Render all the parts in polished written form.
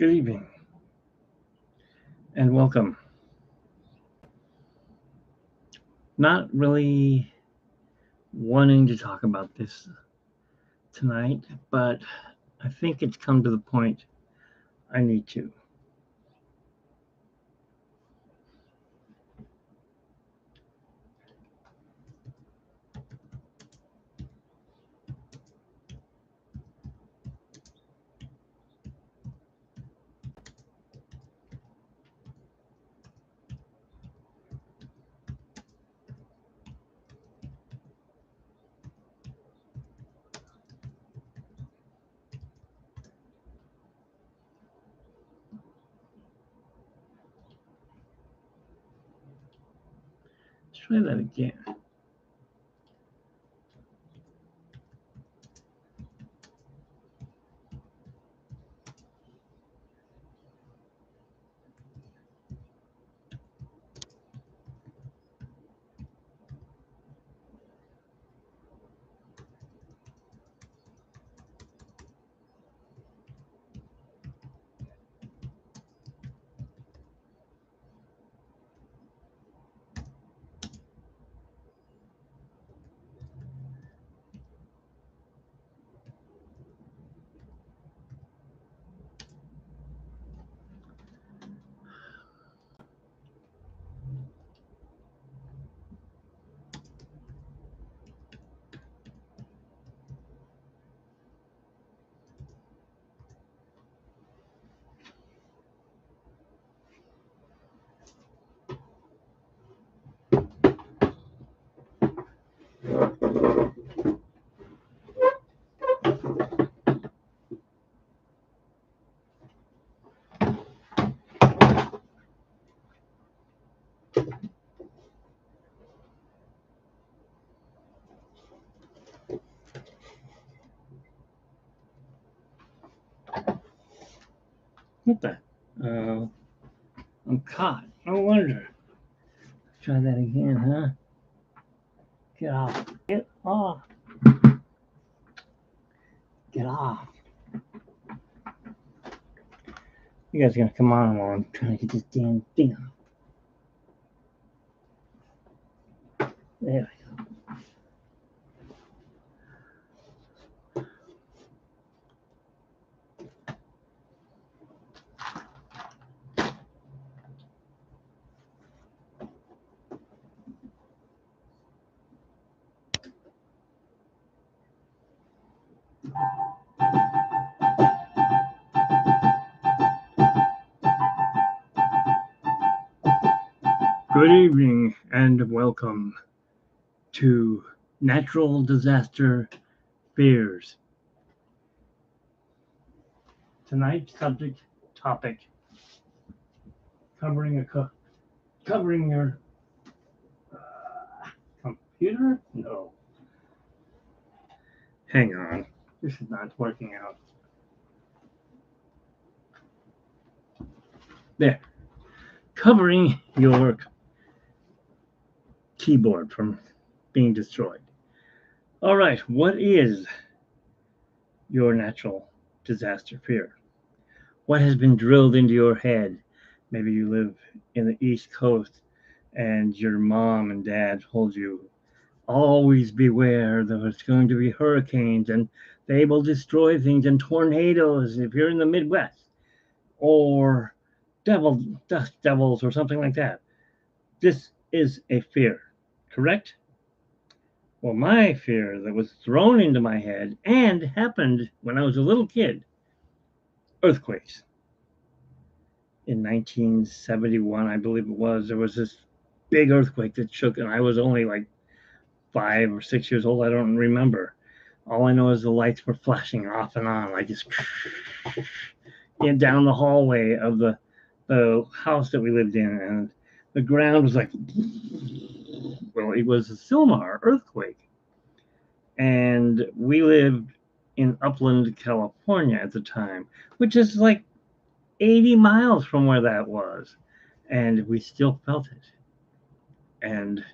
Good evening and welcome. Not really wanting to talk about this tonight, but I think it's come to the point I need to. Let's try that again. What the? I'm caught. No wonder. Try that again, huh? Get off. Get off. Get off. You guys are going to come on while I'm trying to get this damn thing on. There we go. Good evening and welcome to Natural Disaster Fears. Tonight's topic covering your computer? No. Hang on. This is not working out. There. Covering your keyboard from being destroyed. All right. What is your natural disaster fear? What has been drilled into your head? Maybe you live in the East Coast and your mom and dad told you, always beware, there's going to be hurricanes and they will destroy things, and tornadoes if you're in the Midwest, or dust devils or something like that. This is a fear, correct? Well, my fear that was thrown into my head and happened when I was a little kid, earthquakes. In 1971, I believe it was, there was this big earthquake that shook, and I was only like 5 or 6 years old. I don't remember. All I know is the lights were flashing off and on, like just down the hallway of the house that we lived in, and the ground was like, well, it was a Silmar earthquake, and we lived in Upland, California at the time, which is like 80 miles from where that was, and we still felt it, and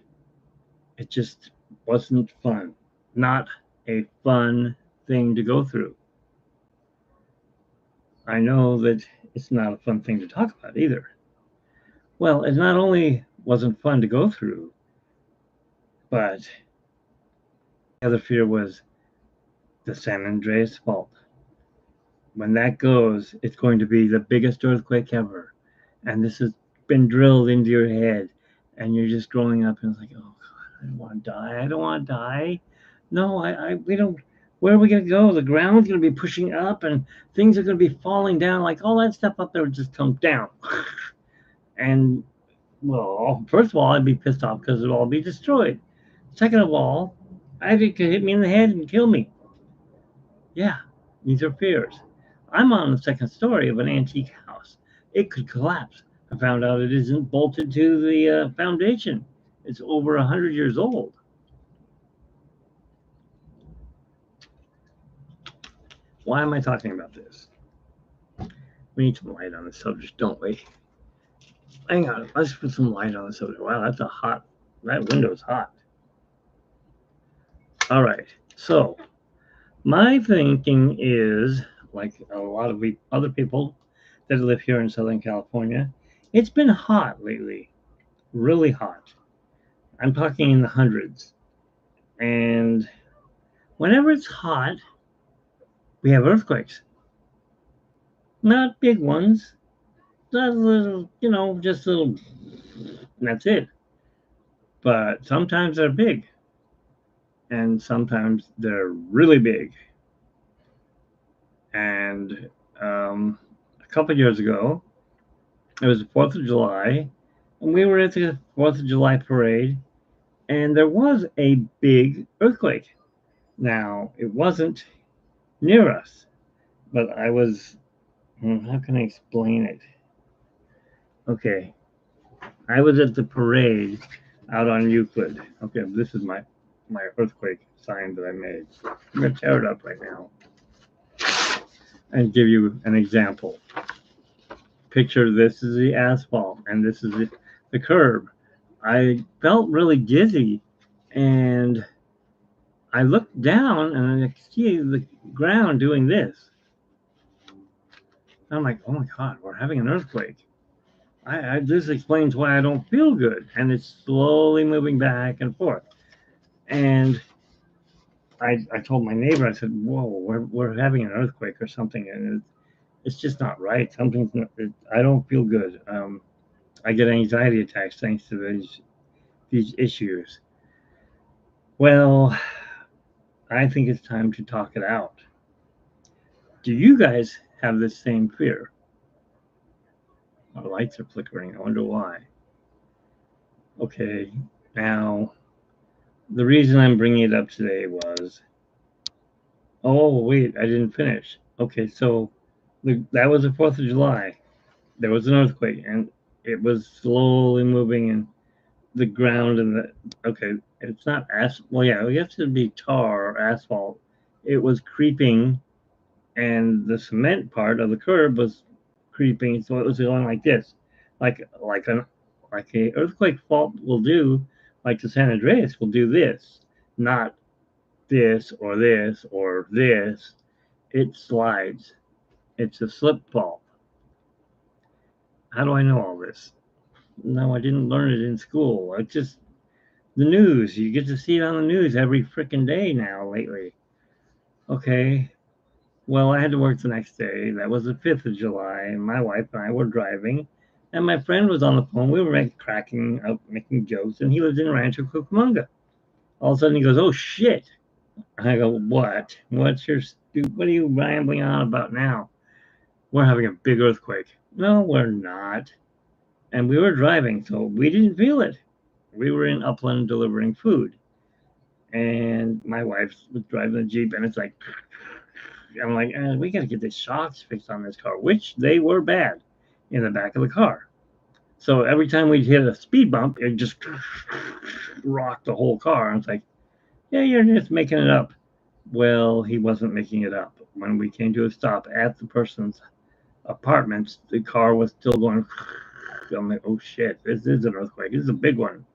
it just wasn't fun. Not a fun thing to go through. I know that it's not a fun thing to talk about either. Well, it not only wasn't fun to go through, but the other fear was the San Andreas Fault. When that goes, it's going to be the biggest earthquake ever. And this has been drilled into your head. And you're just growing up and it's like, oh God, I don't want to die. I don't want to die. No, we don't. Where are we going to go? The ground's going to be pushing up and things are going to be falling down. Like all that stuff up there would just come down. And well, first of all, I'd be pissed off because it'll all be destroyed. Second of all, I think it could hit me in the head and kill me. Yeah, these are fears. I'm on the second story of an antique house. It could collapse. I found out it isn't bolted to the foundation. It's over 100 years old. Why am I talking about this? We need some light on the subject, don't we? Hang on, let's put some light on the subject. Wow, that window's hot. All right, so my thinking is, like a lot of other people that live here in Southern California, it's been hot lately, really hot. I'm talking in the hundreds. And whenever it's hot, we have earthquakes. Not big ones, not little, just little, that's it. But sometimes they're big, and sometimes they're really big. And a couple of years ago, it was the 4th of July, and we were at the 4th of July parade, and there was a big earthquake. Now, it wasn't near us, but how can I explain it? Okay, I was at the parade out on Euclid. Okay, this is my earthquake sign that I made. I'm going to tear it up right now and give you an example. Picture this is the asphalt, and this is the curb. I felt really dizzy, and I looked down, and I could see the ground doing this. I'm like, oh my God, we're having an earthquake. This explains why I don't feel good, and it's slowly moving back and forth. And I told my neighbor, I said, whoa, we're having an earthquake or something, and it's just not right. Something's not, I don't feel good. I get anxiety attacks thanks to these issues. Well, I think it's time to talk it out. Do you guys have this same fear? My lights are flickering. I wonder why. Okay, now the reason I'm bringing it up today was, oh wait, I didn't finish. Okay, so that was the 4th of July. There was an earthquake, and it was slowly moving, and the ground okay, it's not well, yeah, I guess it'd be tar or asphalt. It was creeping, and the cement part of the curb was creeping, so it was going like this, like a earthquake fault will do, like the San Andreas will do this, not this or this or this. It slides. It's a slip fault. How do I know all this? No, I didn't learn it in school. It's just the news. You get to see it on the news every freaking day now lately. Okay. Well, I had to work the next day. That was the 5th of July, and my wife and I were driving, and my friend was on the phone. We were cracking up, making jokes, and he lives in Rancho Cucamonga. All of a sudden, he goes, "Oh shit!" I go, "What? What are you rambling on about now? We're having a big earthquake." No, we're not. And we were driving, so we didn't feel it. We were in Upland delivering food, and my wife was driving the Jeep, and it's like, I'm like, we got to get the shocks fixed on this car, which they were bad in the back of the car. So every time we hit a speed bump, it just rocked the whole car. And it's like, yeah, you're just making it up. Well, he wasn't making it up. When we came to a stop at the person's apartments, the car was still going. I'm like, oh shit, this is an earthquake. This is a big one.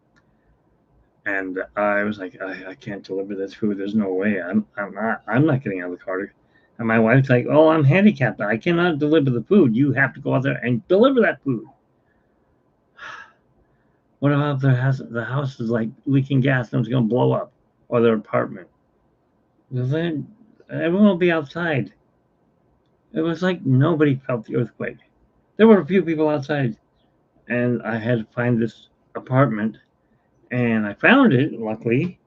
And I was like, I can't deliver this food. There's no way. I'm not getting out of the car. And my wife's like, "Oh, I'm handicapped. I cannot deliver the food. You have to go out there and deliver that food." What about if the house is like leaking gas and it's going to blow up, or their apartment? Well, then everyone will be outside. It was like nobody felt the earthquake. There were a few people outside, and I had to find this apartment, and I found it, luckily,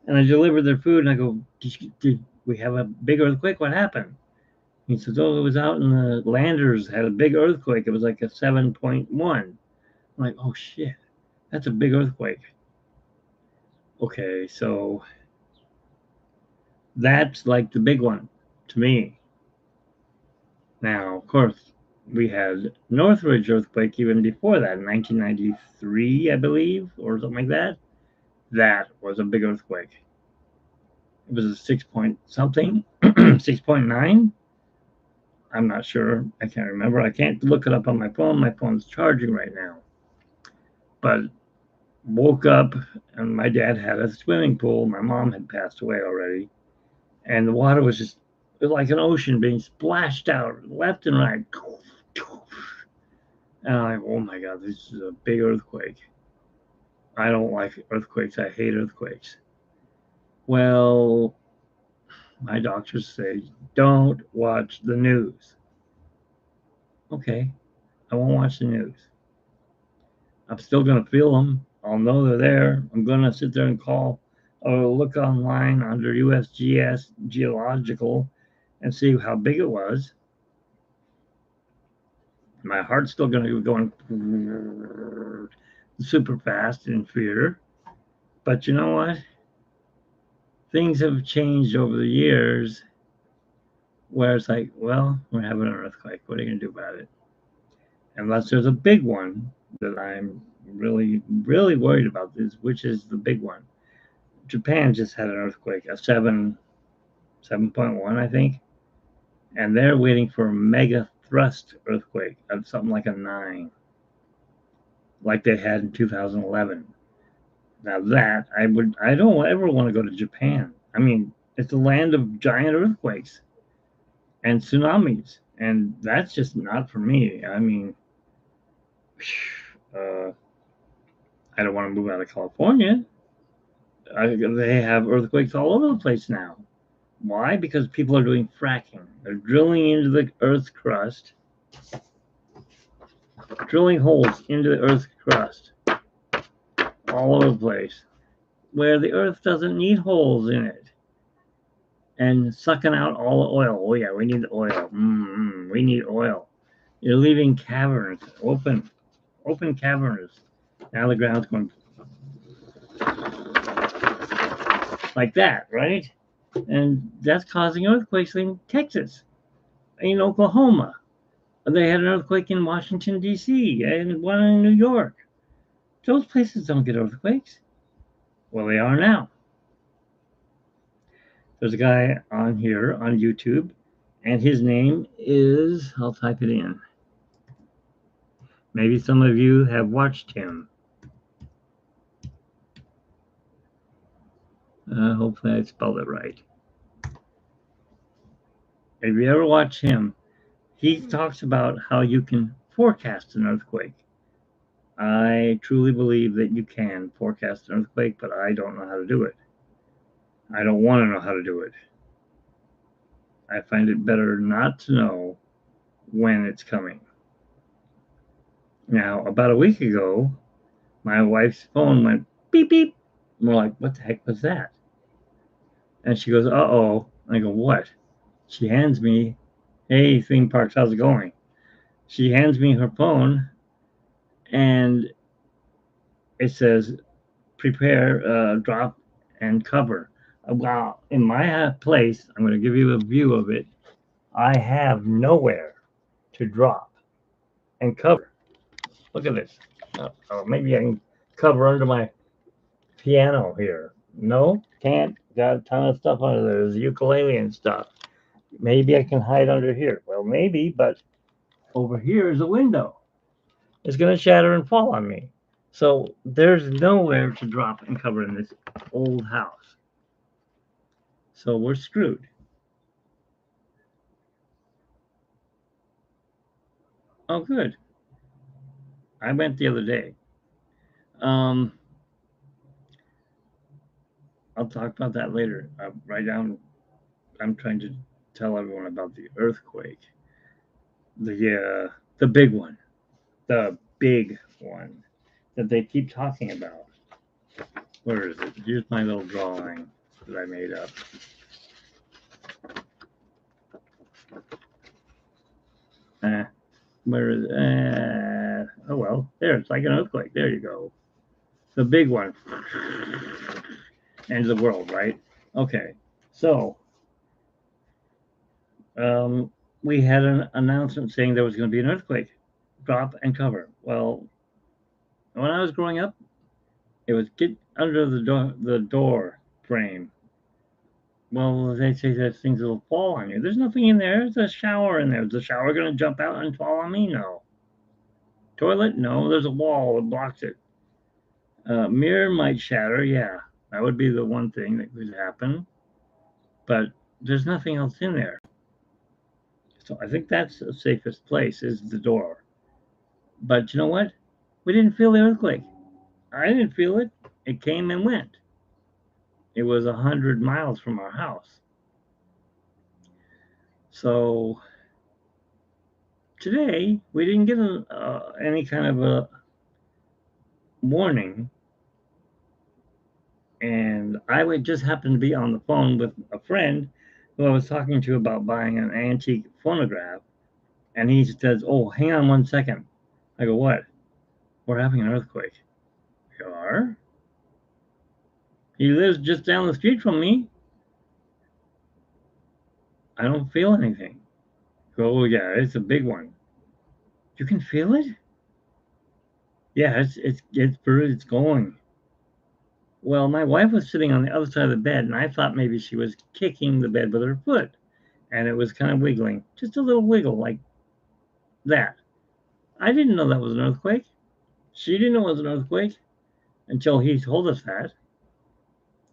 and I delivered their food, and I go, did we have a big earthquake? What happened? He says, oh, it was out in the Landers, had a big earthquake. It was like a 7.1. I'm like, oh, shit, that's a big earthquake. Okay, so that's like the big one to me. Now, of course, we had Northridge earthquake even before that in 1993, I believe, or something like that. That was a big earthquake. It was a 6 point something, 6.9. I'm not sure. I can't remember. I can't look it up on my phone. My phone's charging right now. But woke up and my dad had a swimming pool. My mom had passed away already. And the water was just it was like an ocean being splashed out left and right. And I'm like, oh my God, this is a big earthquake. I don't like earthquakes. I hate earthquakes. Well, my doctors say, don't watch the news. Okay, I won't watch the news. I'm still going to feel them. I'll know they're there. I'm going to sit there and call or look online under USGS geological and see how big it was. My heart's still going to be going super fast in fear. But you know what? Things have changed over the years where it's like, well, we're having an earthquake. What are you going to do about it? Unless there's a big one that I'm really, really worried about, this, which is the big one. Japan just had an earthquake, a 7.1, I think, and they're waiting for a mega thrust earthquake of something like a 9, like they had in 2011. Now that I don't ever want to go to Japan. I mean, it's a land of giant earthquakes and tsunamis, and that's just not for me. I mean, uh, I don't want to move out of California. They have earthquakes all over the place now. Why? Because people are doing fracking. They're drilling into the Earth's crust, drilling holes into the Earth's crust all over the place, where the Earth doesn't need holes in it, and sucking out all the oil. Oh yeah, we need the oil. We need oil. You're leaving caverns open caverns. Now the ground's going like that, right? And that's causing earthquakes in Texas, in Oklahoma. They had an earthquake in Washington, D.C., and one in New York. Those places don't get earthquakes. Well, they are now. There's a guy on here on YouTube, and his name is, I'll type it in. Maybe some of you have watched him. Hopefully I spelled it right. If you ever watch him, he talks about how you can forecast an earthquake. I truly believe that you can forecast an earthquake, but I don't know how to do it. I don't want to know how to do it. I find it better not to know when it's coming. Now, about a week ago, my wife's phone went beep beep. And we're like, what the heck was that? And she goes, uh-oh. I go, what? She hands me, hey, theme parks, how's it going? She hands me her phone, and it says, prepare, drop, and cover. Well, in my place, I'm going to give you a view of it. I have nowhere to drop and cover. Look at this. Maybe I can cover under my piano here. No, can't. Got a ton of stuff under there. There's ukulele and stuff. Maybe I can hide under here. Well, maybe, but over here is a window. It's going to shatter and fall on me. So there's nowhere to drop and cover in this old house. So we're screwed. Oh, good. I went the other day. Um, I'll talk about that later. Right now, I'm trying to tell everyone about the earthquake, the big one, the big one that they keep talking about. Where is it? Here's my little drawing that I made up. Uh, where is? Oh well, there. It's like an earthquake. There you go. The big one. End of the world, right? Okay. So um, we had an announcement saying there was going to be an earthquake. Drop and cover. Well, when I was growing up, it was get under the door frame. Well, they say that things will fall on you. There's nothing in there. There's a shower in there. Is the shower going to jump out and fall on me? No. Toilet? No. There's a wall that blocks it. Mirror might shatter. Yeah, that would be the one thing that could happen. But there's nothing else in there. So I think that's the safest place is the door. But you know what? We didn't feel the earthquake. I didn't feel it. It came and went. It was 100 miles from our house. So today we didn't get any kind of a warning, and I would just happen to be on the phone with a friend who I was talking to about buying an antique phonograph, and he says, "Oh, hang on 1 second." I go, "What?" "We're having an earthquake." "You are?" "He lives just down the street from me." "I don't feel anything." "Oh yeah, it's a big one." "You can feel it?" "Yeah, it's going." Well, my wife was sitting on the other side of the bed, and I thought maybe she was kicking the bed with her foot, and it was kind of wiggling, just a little wiggle like that. I didn't know that was an earthquake. She didn't know it was an earthquake until he told us that.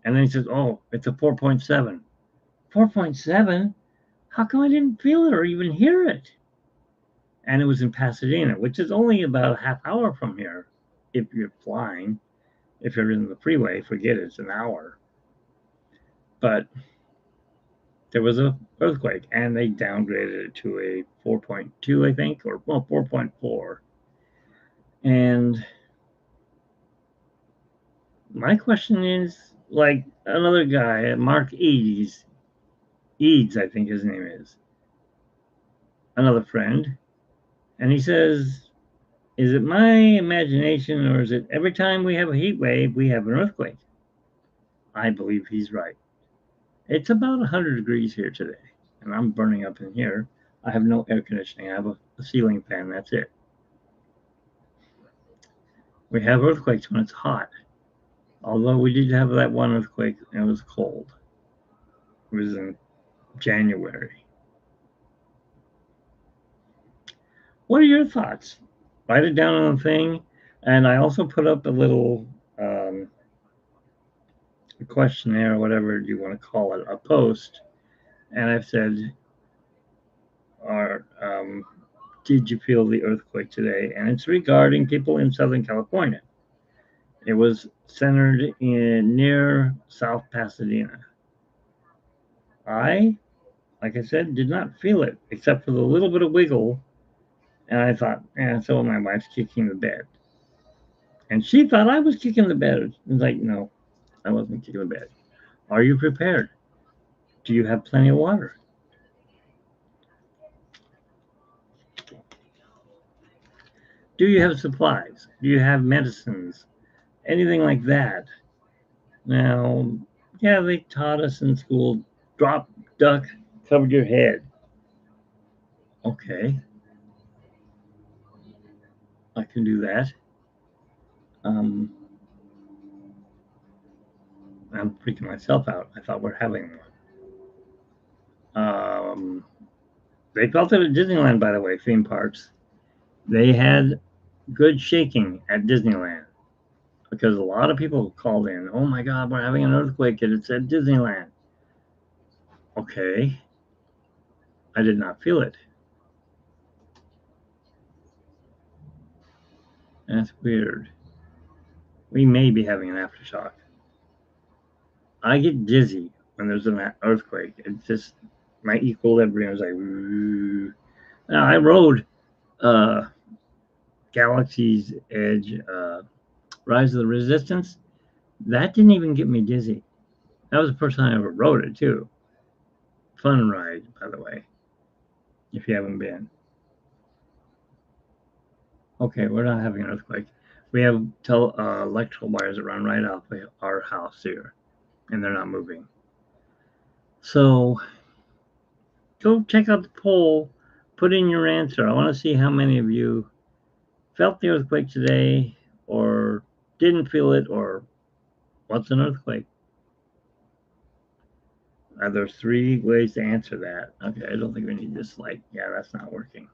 And then he says, "Oh, it's a 4.7." 4.7? How come I didn't feel it or even hear it? And it was in Pasadena, which is only about a half hour from here if you're flying. If you're in the freeway, forget it, it's an hour. But there was a earthquake and they downgraded it to a 4.2, I think, or well, 4.4. And my question is, like another guy, Mark Eads, I think his name is, another friend, and he says, "Is it my imagination or is it every time we have a heat wave, we have an earthquake?" I believe he's right. It's about 100 degrees here today, and I'm burning up in here. I have no air conditioning. I have a ceiling fan. That's it. We have earthquakes when it's hot. Although we did have that one earthquake and it was cold. It was in January. What are your thoughts? Write it down on the thing. And I also put up a little questionnaire, whatever you want to call it, a post. And I've said, did you feel the earthquake today? And it's regarding people in Southern California. It was centered in near South Pasadena. I, like I said, did not feel it except for the little bit of wiggle. And I thought, so my wife's kicking the bed. And she thought I was kicking the bed. It's like, no, I wasn't kicking the bed. Are you prepared? Do you have plenty of water? Do you have supplies? Do you have medicines? Anything like that? Now, yeah, they taught us in school drop, duck, cover your head. Okay, I can do that. Um, I'm freaking myself out. I thought we're having one. They felt it at Disneyland, by the way, theme parks. They had good shaking at Disneyland because a lot of people called in. "Oh my God, we're having an earthquake and it's at Disneyland." Okay, I did not feel it. That's weird. We may be having an aftershock. I get dizzy when there's an earthquake. It's just my equilibrium is like. Now, I rode Galaxy's Edge, Rise of the Resistance. That didn't even get me dizzy. That was the first time I ever rode it too. Fun ride, by the way, if you haven't been. Okay, we're not having an earthquake. We have electrical wires that run right off our house here, and they're not moving. So go check out the poll, put in your answer. I want to see how many of you felt the earthquake today, or didn't feel it, or what's an earthquake? There's 3 ways to answer that. Okay, I don't think we need this light. Yeah, that's not working.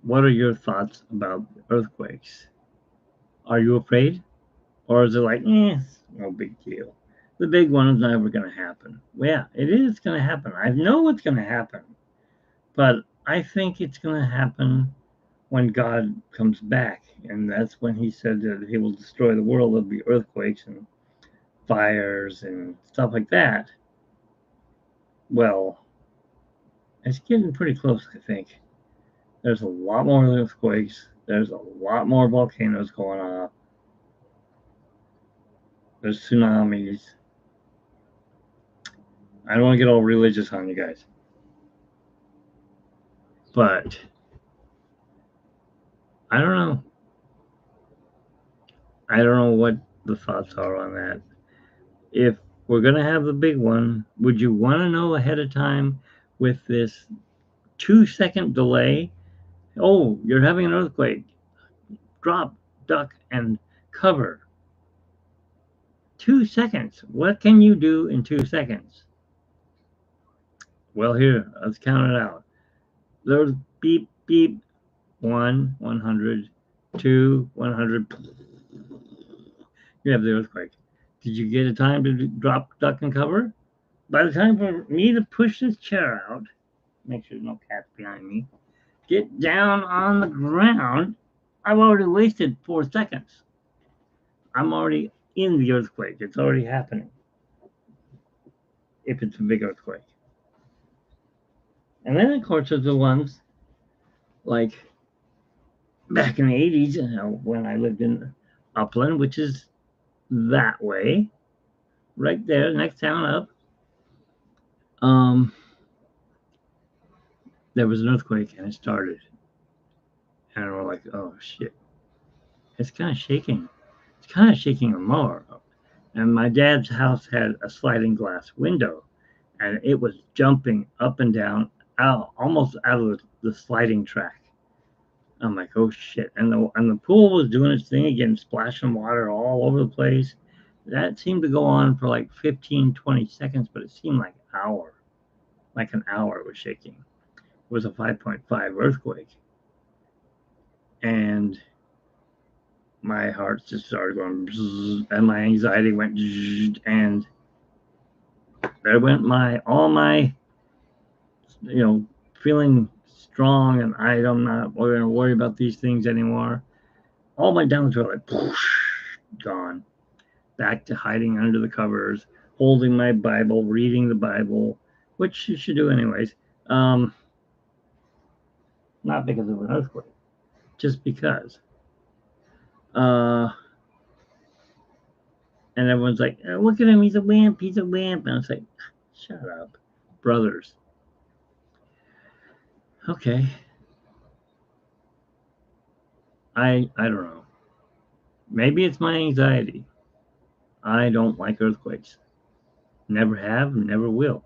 What are your thoughts about earthquakes? Are you afraid? Or is it like, no big deal? The big one is never going to happen. Well, yeah, it is going to happen. I know it's going to happen. But I think it's going to happen when God comes back. And that's when he said that he will destroy the world. There'll be earthquakes and fires and stuff like that. Well, it's getting pretty close, I think. There's a lot more earthquakes. There's a lot more volcanoes going off. There's tsunamis. I don't want to get all religious on you guys. But I don't know. I don't know what the thoughts are on that. If we're going to have the big one, would you want to know ahead of time with this 2-second delay? Oh, you're having an earthquake. Drop, duck, and cover. 2 seconds. What can you do in 2 seconds? Well, here, let's count it out. There's beep, beep. 1, 100, 2, 100. You have the earthquake. Did you get a time to drop, duck, and cover? By the time for me to push this chair out, make sure there's no cats behind me, get down on the ground, I've already wasted 4 seconds. I'm already in the earthquake. It's already happening. If it's a big earthquake. And then, of course, there's the ones like back in the 80s, when I lived in Upland, which is that way, right there, next town up. There was an earthquake and it started. And we're like, oh shit. It's kind of shaking. It's kind of shaking a mower. And my dad's house had a sliding glass window and it was jumping up and down almost out of the sliding track. I'm like, oh shit. And the pool was doing its thing again, splashing water all over the place. That seemed to go on for like 15, 20 seconds, but it seemed like an hour. Like an hour it was shaking. It was a 5.5 earthquake. And my heart just started going bzz, and my anxiety went bzz, and there went all my feeling strong, and I'm not going to worry about these things anymore. All my downs were like gone. Back to hiding under the covers, holding my Bible, reading the Bible, which you should do anyways. Not because of an earthquake, just because. And everyone's like, oh, look at him, he's a wimp. And I was like, shut up, brothers. Okay. I don't know. Maybe it's my anxiety. I don't like earthquakes. Never have, never will.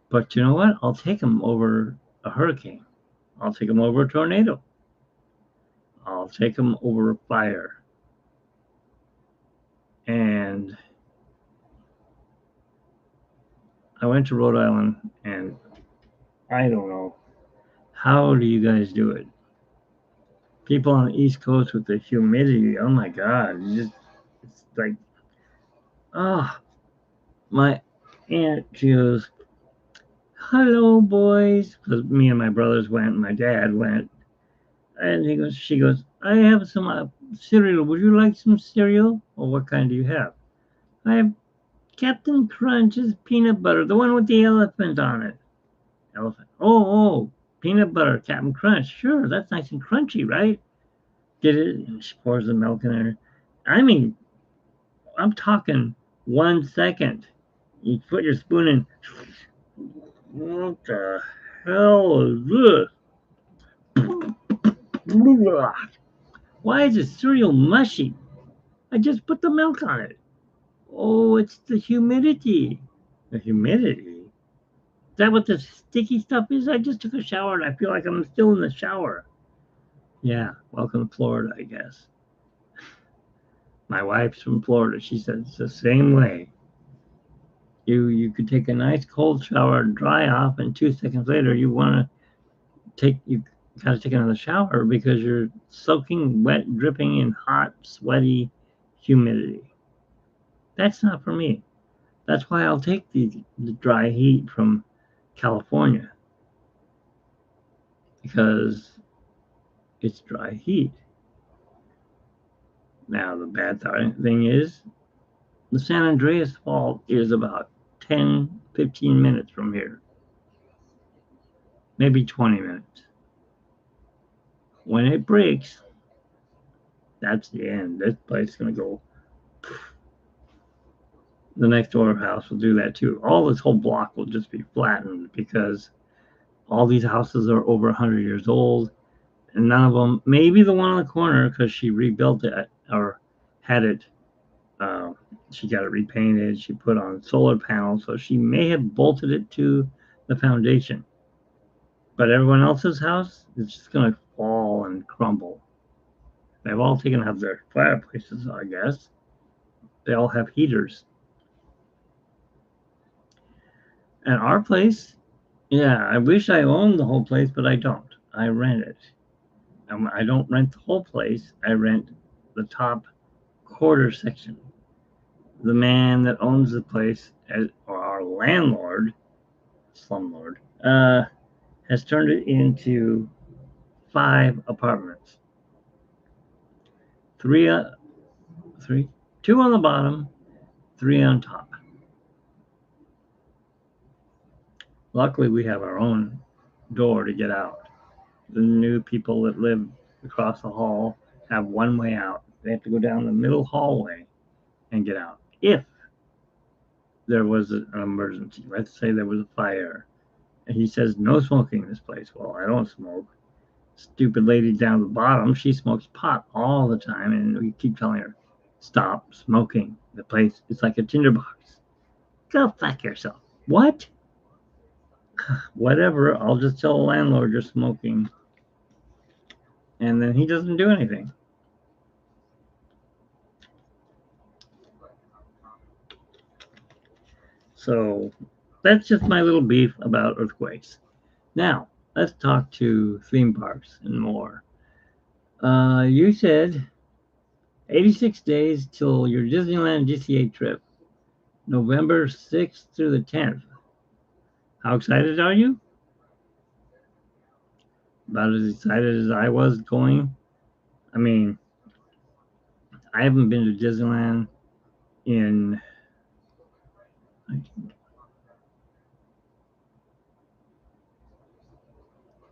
But you know what? I'll take them over a hurricane. I'll take them over a tornado. I'll take them over a fire. And I went to Rhode Island, and I don't know. How do you guys do it? People on the East Coast with the humidity, oh my God. It's like, my aunt, she goes, hello, boys. Because me and my brothers went, and my dad went. And she goes, I have some cereal. Would you like some cereal? Well, what kind do you have? I have Captain Crunch's peanut butter, the one with the elephant on it. Elephant. Oh, peanut butter, Captain Crunch. Sure, that's nice and crunchy, right? Get it? And she pours the milk in there. I mean, I'm talking 1 second. You put your spoon in. What the hell is this? Why is the cereal mushy? I just put the milk on it. Oh, it's the humidity. The humidity? Is that what the sticky stuff is? I just took a shower and I feel like I'm still in the shower. Yeah, welcome to Florida, I guess. My wife's from Florida. She said it's the same way. You could take a nice cold shower, dry off, and 2 seconds later you want to you gotta take another shower because you're soaking wet, dripping in hot, sweaty humidity. That's not for me. That's why I'll take the dry heat from California because it's dry heat. Now, the bad thing is the San Andreas Fault is about 10, 15 minutes from here, maybe 20 minutes. When it breaks, that's the end. This place is going to go. The next door house will do that too. All this whole block will just be flattened because all these houses are over 100 years old, and none of them, maybe the one on the corner, because she rebuilt it or had it, uh, she got it repainted, she put on solar panels, so she may have bolted it to the foundation. But everyone else's house is just going to fall and crumble. They've all taken out their fireplaces, I guess. They all have heaters. And our place, yeah, I wish I owned the whole place, but I don't. I rent it. I don't rent the whole place. I rent the top quarter section. The man that owns the place, or our landlord, slumlord, has turned it into 5 apartments. Three, three, two on the bottom, three on top. Luckily, we have our own door to get out. The new people that live across the hall have one way out. They have to go down the middle hallway and get out. If there was an emergency, let's say there was a fire, and he says no smoking in this place. Well, I don't smoke. Stupid lady down the bottom, she smokes pot all the time, and we keep telling her, stop smoking. The place is like a tinderbox. Go fuck yourself. What? Whatever. I'll just tell the landlord you're smoking, and then he doesn't do anything. So that's just my little beef about earthquakes. Now, let's talk to theme parks and more. You said 86 days till your Disneyland GCA trip, November 6th through the 10th. How excited are you? About as excited as I was going. I mean, I haven't been to Disneyland in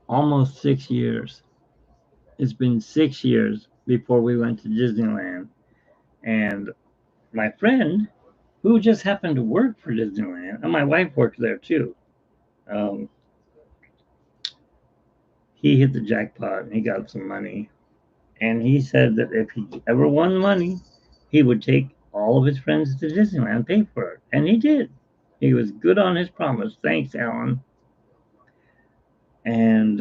almost 6 years. It's been 6 years before we went to Disneyland. And my friend, who just happened to work for Disneyland, and my wife worked there too, um, he hit the jackpot and he got some money. And he said that if he ever won money, he would take all of his friends to Disneyland and pay for it. And he did. He was good on his promise. Thanks, Alan. And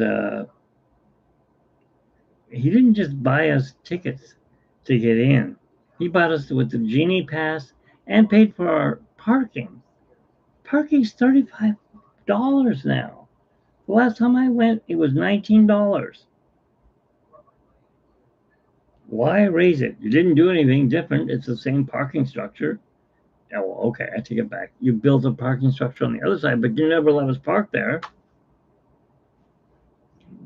he didn't just buy us tickets to get in. He bought us with the Genie Pass and paid for our parking. Parking's $35 now. The last time I went, it was $19. Why raise it? You didn't do anything different. It's the same parking structure. Oh, okay, I take it back. You built a parking structure on the other side, but you never let us park there.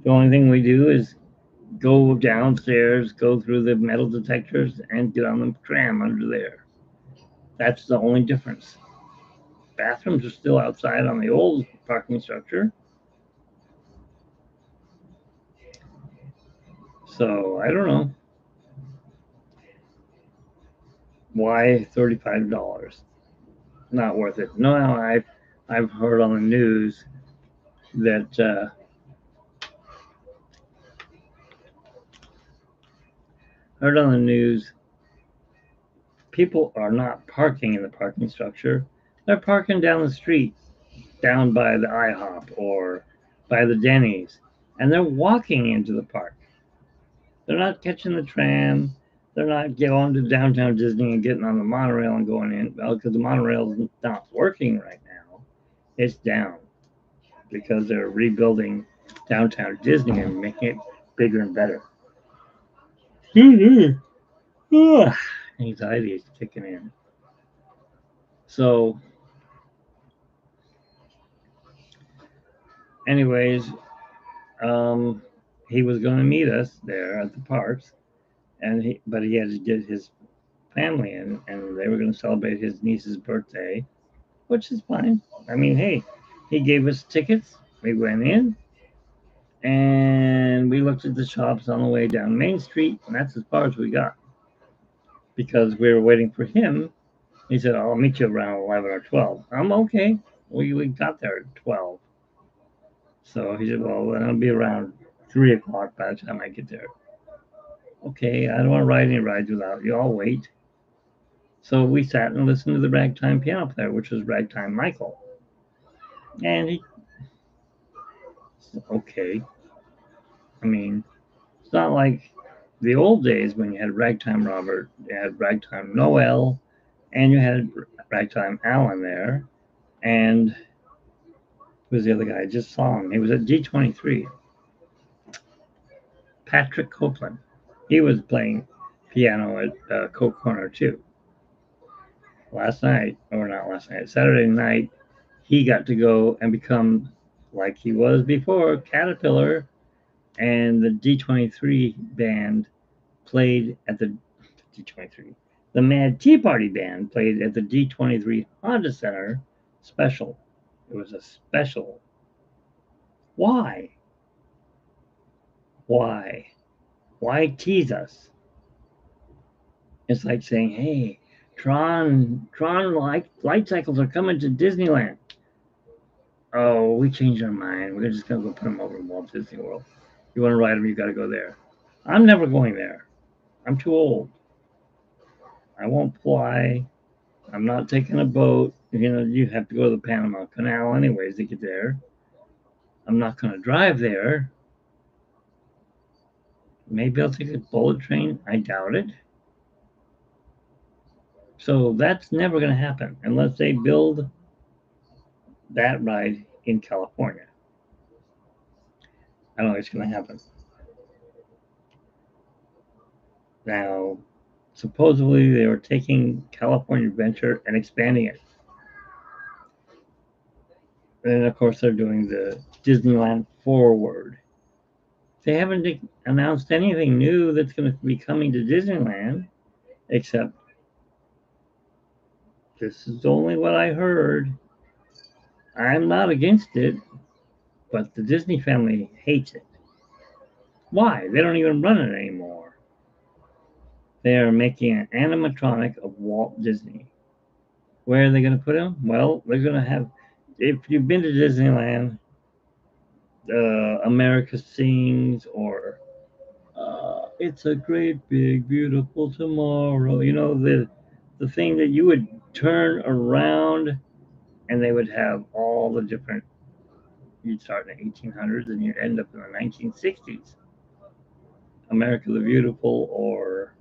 The only thing we do is go downstairs, go through the metal detectors, and get on the tram under there. That's the only difference. Bathrooms are still outside on the old parking structure. So I don't know why $35. Not worth it. No, I've heard on the news that people are not parking in the parking structure. They're parking down the street, down by the IHOP or by the Denny's, and they're walking into the park. They're not catching the tram. They're not going to downtown Disney and getting on the monorail and going in. Well, because the monorail's not working right now. It's down because they're rebuilding downtown Disney and making it bigger and better. Anxiety is kicking in. So, anyways, um, he was going to meet us there at the parks, but he had to get his family in, and they were going to celebrate his niece's birthday, which is fine. I mean, hey, he gave us tickets. We went in and we looked at the shops on the way down Main Street, and that's as far as we got because we were waiting for him. He said, I'll meet you around 11 or 12. I'm okay. We got there at 12. So he said, well, then I'll be around 3 o'clock by the time I get there. Okay, I don't want to ride any rides without you. I'll wait. So we sat and listened to the ragtime piano player, which was Ragtime Michael. And he, okay. I mean, it's not like the old days when you had Ragtime Robert, you had Ragtime Noel, and you had Ragtime Alan there. And who was the other guy? I just saw him. He was at D23. Patrick Copeland. He was playing piano at Coke Corner too. Last night, or not last night, Saturday night, he got to go and become like he was before, Caterpillar, and the D23 band played at the D23. The Mad Tea Party band played at the D23 Honda Center special. It was a special. Why? Why? Why tease us? It's like saying, "Hey, Tron light cycles are coming to Disneyland." Oh, we changed our mind. We're just gonna go put them over in Walt Disney World. You want to ride them? You got to go there. I'm never going there. I'm too old. I won't fly. I'm not taking a boat. You know, you have to go to the Panama Canal anyways to get there. I'm not going to drive there. Maybe I'll take a bullet train. I doubt it. So that's never going to happen unless they build that ride in California. I don't think it's going to happen. Now, supposedly they were taking California Adventure and expanding it. And of course, they're doing the Disneyland Forward. They haven't announced anything new that's going to be coming to Disneyland, except this is only what I heard. I'm not against it, but the Disney family hates it. Why? They don't even run it anymore. They are making an animatronic of Walt Disney. Where are they going to put him? Well, they're going to have. If you've been to Disneyland, America Sings or It's a Great Big Beautiful Tomorrow. You know the thing that you would turn around and they would have all the different. You'd start in the 1800s and you'd end up in the 1960s. America the Beautiful or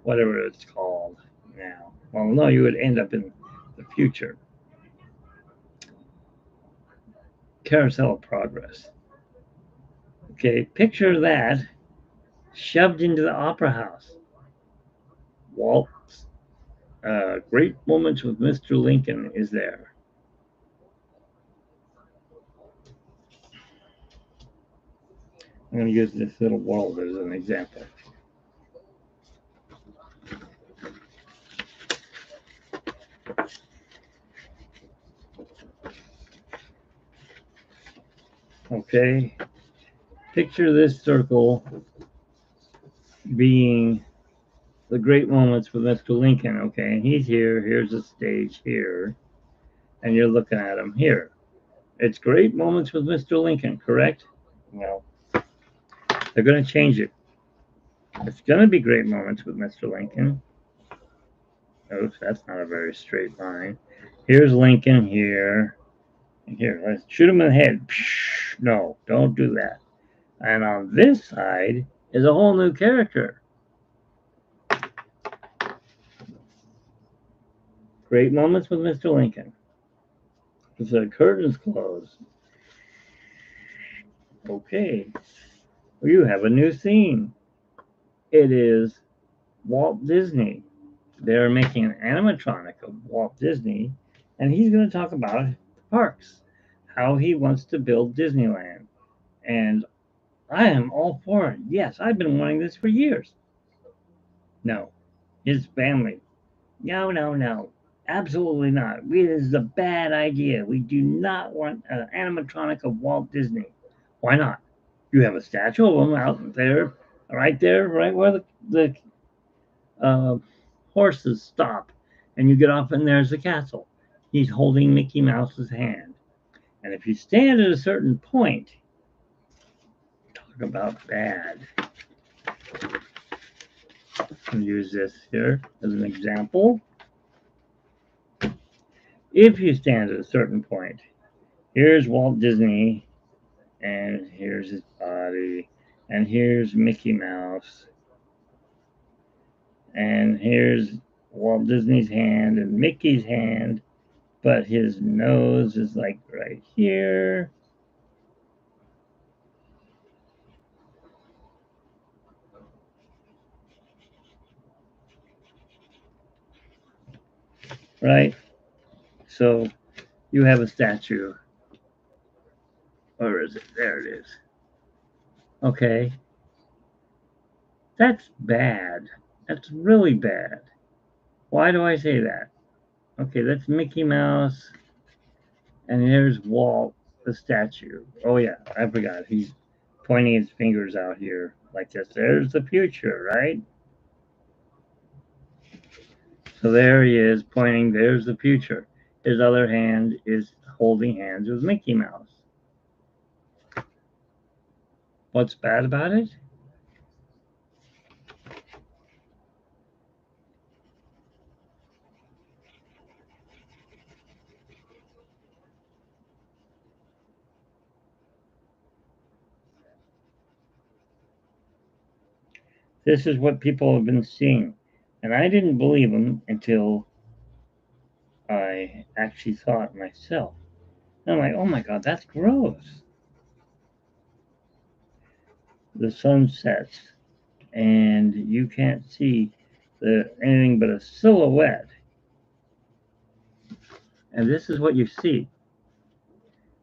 whatever it's called now. Well, no, you would end up in the future. Carousel of Progress. Okay, picture that shoved into the opera house. Walt's Great Moments with Mr. Lincoln is there. I'm going to use this little world as an example. Okay, picture this circle being the great moments with Mr. Lincoln. Okay, and he's here. Here's the stage here, and you're looking at him here. It's great moments with Mr. Lincoln, correct? Well, they're going to change it. It's going to be great moments with Mr. Lincoln. Oops, that's not a very straight line. Here's Lincoln here. Here, let's shoot him in the head. Psh, no, don't do that. And on this side is a whole new character. Great moments with Mr. Lincoln. The curtains close. Okay, you have a new scene. It is Walt Disney. They're making an animatronic of Walt Disney, and he's going to talk about the parks, how he wants to build Disneyland. And I am all for it. Yes, I've been wanting this for years. No, his family. No, no, no. Absolutely not. This is a bad idea. We do not want an animatronic of Walt Disney. Why not? You have a statue of him out there, right where the uh, horses stop, and you get off, and there's the castle. He's holding Mickey Mouse's hand. And if you stand at a certain point, talk about bad. I'll use this here as an example. If you stand at a certain point, here's Walt Disney, and here's his body, and here's Mickey Mouse, and here's Walt Disney's hand and Mickey's hand, but his nose is like right here. Right? So you have a statue. Or is it? There it is. Okay. That's bad. That's really bad. Why do I say that? Okay, that's Mickey Mouse. And here's Walt, the statue. Oh, yeah, I forgot. He's pointing his fingers out here like this. There's the future, right? So there he is pointing. There's the future. His other hand is holding hands with Mickey Mouse. What's bad about it? This is what people have been seeing. And I didn't believe them until I actually saw it myself. And I'm like, oh my God, that's gross. The sun sets and you can't see anything but a silhouette. And this is what you see.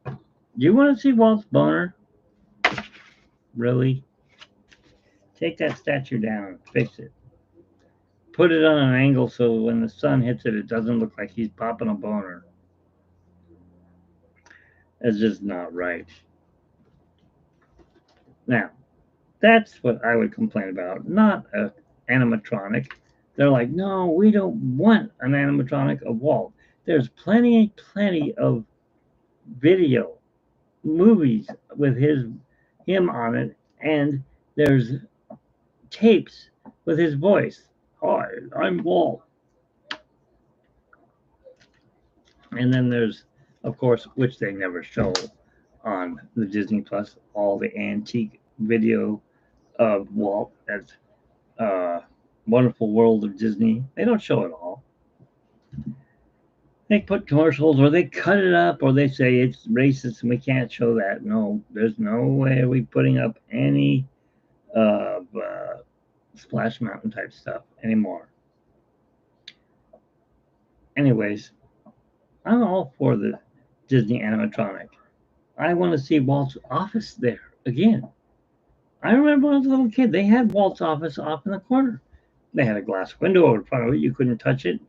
Do you want to see Walt's boner? Really? Take that statue down, fix it. Put it on an angle so when the sun hits it, it doesn't look like he's popping a boner. It's just not right. Now, that's what I would complain about, not an animatronic. They're like, no, we don't want an animatronic of Walt. There's plenty of video, movies with him on it, and there's tapes with his voice. Hi, I'm Walt. And then there's, of course, which they never show on the Disney Plus, all the antique video of Walt as Wonderful World of Disney. They don't show it all. They put commercials or they cut it up or they say it's racist and we can't show that. No, there's no way we putting up any Splash Mountain type stuff anymore. Anyways, I'm all for the Disney animatronic. I want to see Walt's office there again. I remember when I was a little kid, they had Walt's office off in the corner. They had a glass window in front of it. You couldn't touch it.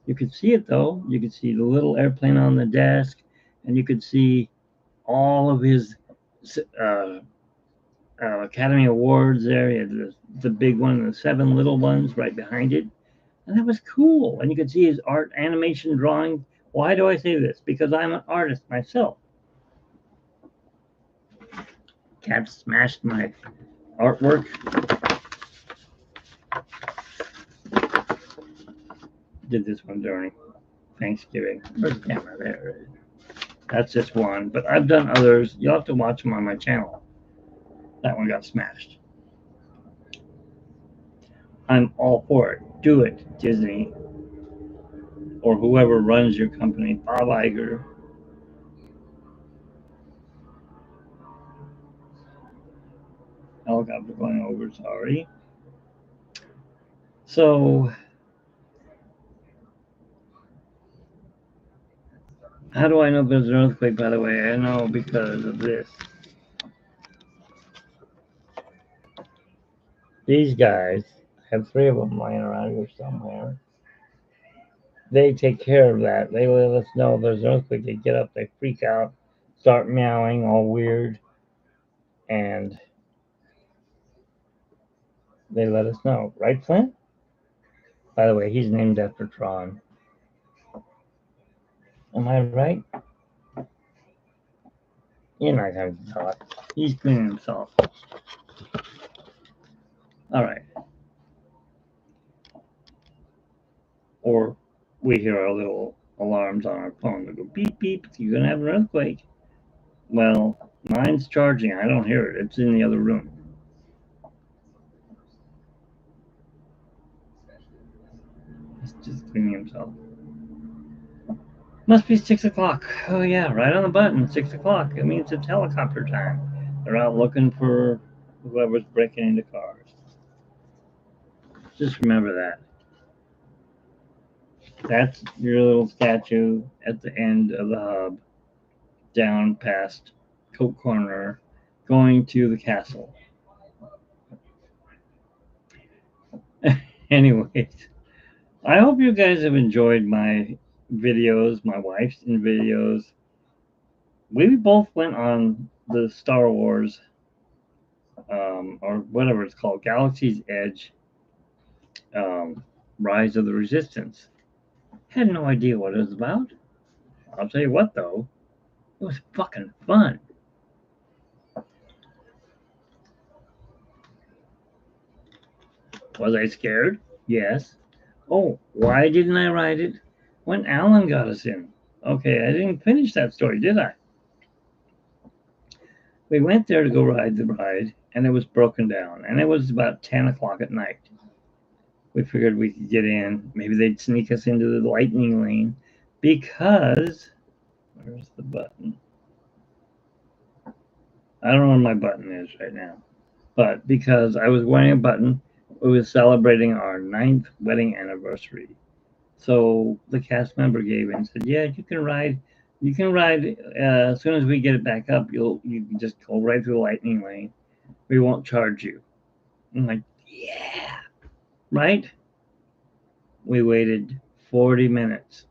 You could see it though. You could see the little airplane on the desk, and you could see all of his uh, Academy Awards there. He had the big one and the 7 little ones right behind it. And that was cool. And you could see his art animation drawing. Why do I say this? Because I'm an artist myself. Cat smashed my artwork. Did this one during Thanksgiving. Where's the camera? There. That's just one. But I've done others. You'll have to watch them on my channel. That one got smashed. I'm all for it. Do it, Disney. Or whoever runs your company. Bob Iger. Helicopter going over, sorry. So, how do I know there's an earthquake, by the way? I know because of this. These guys, I have 3 of them lying around here somewhere. They take care of that. They let us know there's an earthquake. They get up, they freak out, start meowing all weird, and they let us know. Right, Flint? By the way, he's named after Tron. Am I right? You're not going to talk. He's cleaning himself. All right. Or we hear our little alarms on our phone that go beep, beep. You're going to have an earthquake. Well, mine's charging. I don't hear it. It's in the other room. He's just cleaning himself. Must be 6 o'clock. Oh, yeah, right on the button. 6 o'clock. It means it's helicopter time. They're out looking for whoever's breaking into cars. Just remember that. That's your little statue at the end of the hub, down past Coke Corner, going to the castle. Anyways, I hope you guys have enjoyed my videos, my wife's videos. We both went on the Star Wars, or whatever it's called, Galaxy's Edge, Rise of the Resistance. Had no idea what it was about. I'll tell you what, though, it was fucking fun. Was I scared? Yes. Oh, why didn't I ride it when Alan got us in? Okay, I didn't finish that story, did I? We went there to go ride the ride, and it was broken down, and it was about 10 o'clock at night. We figured we could get in. Maybe they'd sneak us into the lightning lane because where's the button? I don't know where my button is right now, but because I was wearing a button, we were celebrating our 9th wedding anniversary. So the cast member gave in and said, "Yeah, you can ride. You can ride as soon as we get it back up. You can just go right through the lightning lane. We won't charge you." I'm like, "Yeah, right." We waited 40 minutes.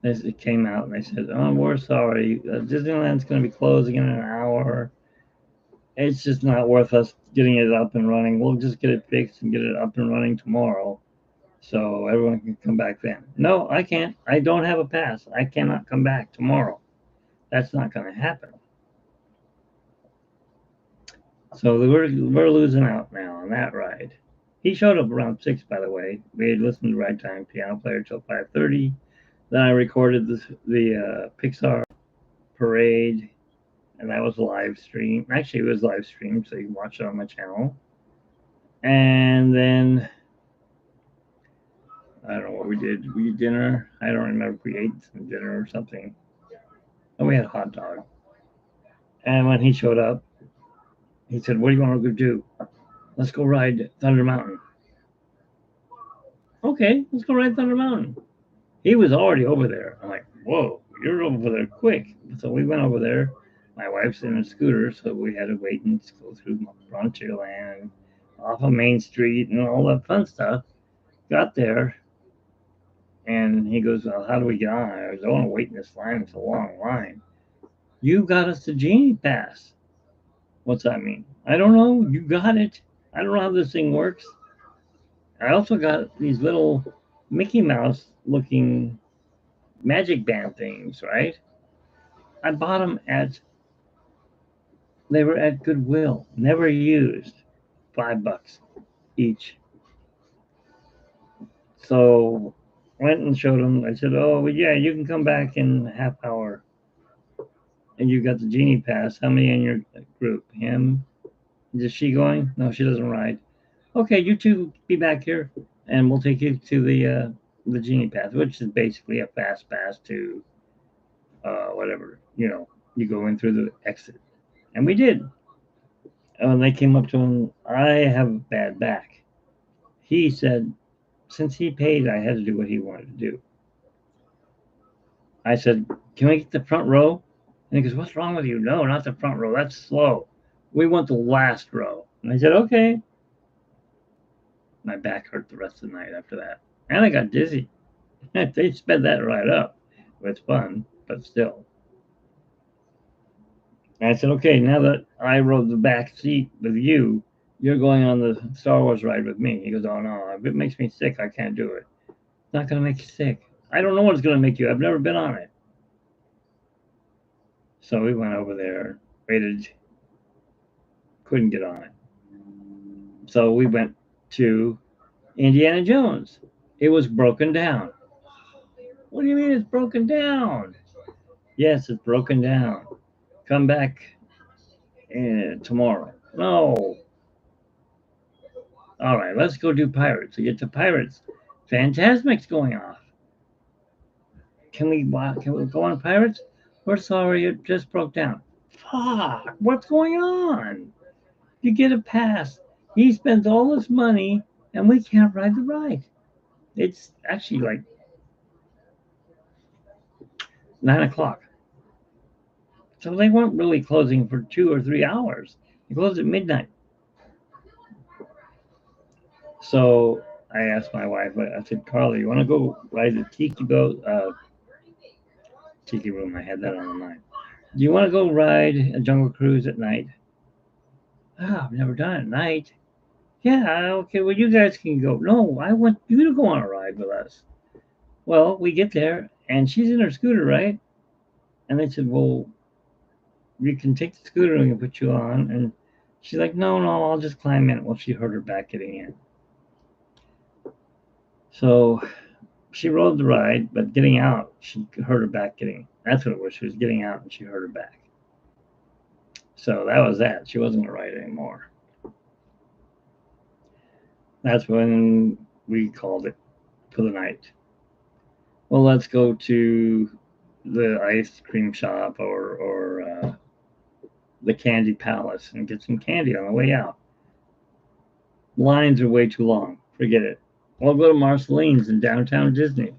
As it came out, and they said, "Oh, we're sorry. Disneyland's going to be closing in an hour. It's just not worth us getting it up and running. We'll just get it fixed and get it up and running tomorrow, so everyone can come back then." No, I can't. I don't have a pass. I cannot come back tomorrow. That's not going to happen. So we're losing out now on that ride. He showed up around 6, by the way. We had listened to Ride Time Piano Player till 5:30. Then I recorded the Pixar parade, and that was a live stream. Actually, it was live streamed, so you can watch it on my channel. And then I don't know what we did. We did dinner. I don't remember if we ate some dinner or something. And we had a hot dog. And when he showed up, he said, "What do you want to go do? Let's go ride Thunder Mountain." Okay, let's go ride Thunder Mountain. He was already over there. I'm like, whoa, you're over there quick. So we went over there. My wife's in a scooter, so we had to wait and go through Frontierland, off of Main Street, and all that fun stuff. Got there, and he goes, well, how do we get on? I don't want to wait in this line. It's a long line. You got us the Genie Pass. What's that mean? I don't know. You got it. I don't know how this thing works. I also got these little Mickey Mouse looking magic band things, right? I bought them they were at Goodwill, never used, $5 each. So went and showed them. I said, oh, well, yeah, you can come back in a half hour. And you got the Genie Pass. How many in your group? Him? Is she going? No, she doesn't ride. Okay, you two be back here, and we'll take you to the Genie Pass, which is basically a fast pass to whatever, you go in through the exit. And we did. And they came up to him, I have a bad back. He said, since he paid, I had to do what he wanted to do. I said, can we get the front row? And he goes, what's wrong with you? No, not the front row. That's slow. We want the last row. And I said, okay. My back hurt the rest of the night after that. And I got dizzy. They sped that right up. It's fun, but still. And I said, okay, now that I rode the back seat with you, you're going on the Star Wars ride with me. He goes, oh, no, if it makes me sick, I can't do it. It's not going to make you sick. I don't know what it's going to make you. I've never been on it. So we went over there, waited, couldn't get on it. So we went to Indiana Jones. It was broken down. What do you mean it's broken down? Yes, it's broken down. Come back tomorrow. No. All right, let's go do Pirates. We get to Pirates. Fantasmic's going off. Can we go on Pirates? We're sorry, it just broke down. Fuck, what's going on? You get a pass. He spends all this money and we can't ride the ride. It's actually like 9 o'clock. So they weren't really closing for 2 or 3 hours. They closed at midnight. So I asked my wife, I said, Carly, you want to go ride the Tiki boat? Tiki Room, I had that on the mind. Do you want to go ride a Jungle Cruise at night? Oh, I've never done it at night. Yeah, okay, well, you guys can go. No, I want you to go on a ride with us. Well, we get there, and she's in her scooter, right? And they said, well, you can take the scooter and we can put you on. And she's like, no, I'll just climb in. Well, she hurt her back getting in. So she rode the ride, but getting out, she hurt her back getting. That's what it was. She was getting out and she hurt her back. So that was that. She wasn't going to ride anymore. That's when we called it for the night. Well, let's go to the ice cream shop or the Candy Palace and get some candy on the way out. Lines are way too long. Forget it. I'll go to Marceline's in downtown Disney.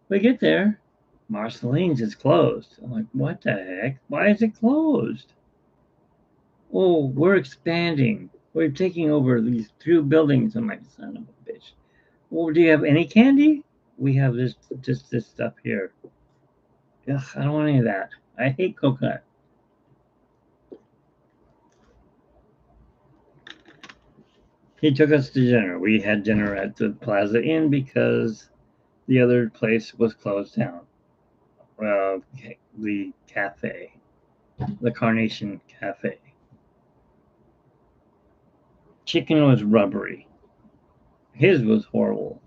We get there. Marceline's is closed. I'm like, what the heck? Why is it closed? Oh, we're expanding. We're taking over these 2 buildings. I'm like, son of a bitch. Well, do you have any candy? We have just this stuff here. Ugh, I don't want any of that. I hate coconut. He took us to dinner. We had dinner at the Plaza Inn because the other place was closed down. The cafe, the Carnation Cafe. Chicken was rubbery. His was horrible.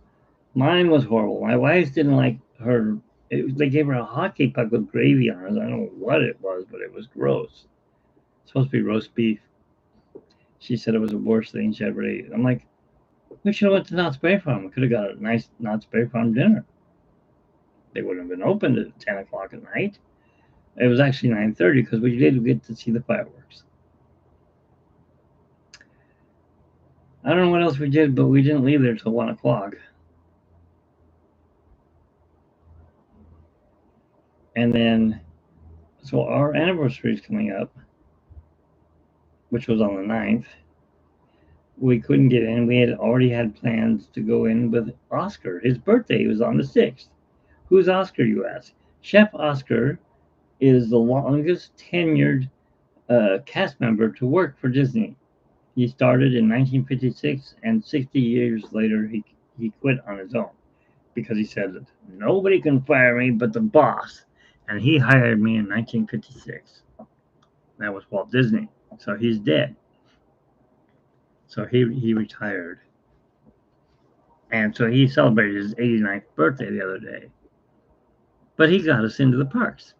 Mine was horrible. My wife didn't like her. They gave her a hockey puck with gravy on it. I don't know what it was, but it was gross. It's supposed to be roast beef. She said it was the worst thing she ever ate. I'm like, we should have went to Knott's Berry Farm. We could have got a nice Knott's Berry Farm dinner. They wouldn't have been open at 10 o'clock at night. It was actually 9:30 because we did get to see the fireworks. I don't know what else we did, but we didn't leave there till 1 o'clock. And then, so our anniversary is coming up, which was on the 9th. We couldn't get in. We had already had plans to go in with Oscar. His birthday was on the 6th. Who's Oscar, you ask? Chef Oscar is the longest tenured cast member to work for Disney. He started in 1956, and 60 years later, he quit on his own because he said, nobody can fire me but the boss. And he hired me in 1956. That was Walt Disney. So he's dead. So he retired. And so he celebrated his 89th birthday the other day. But he got us into the parks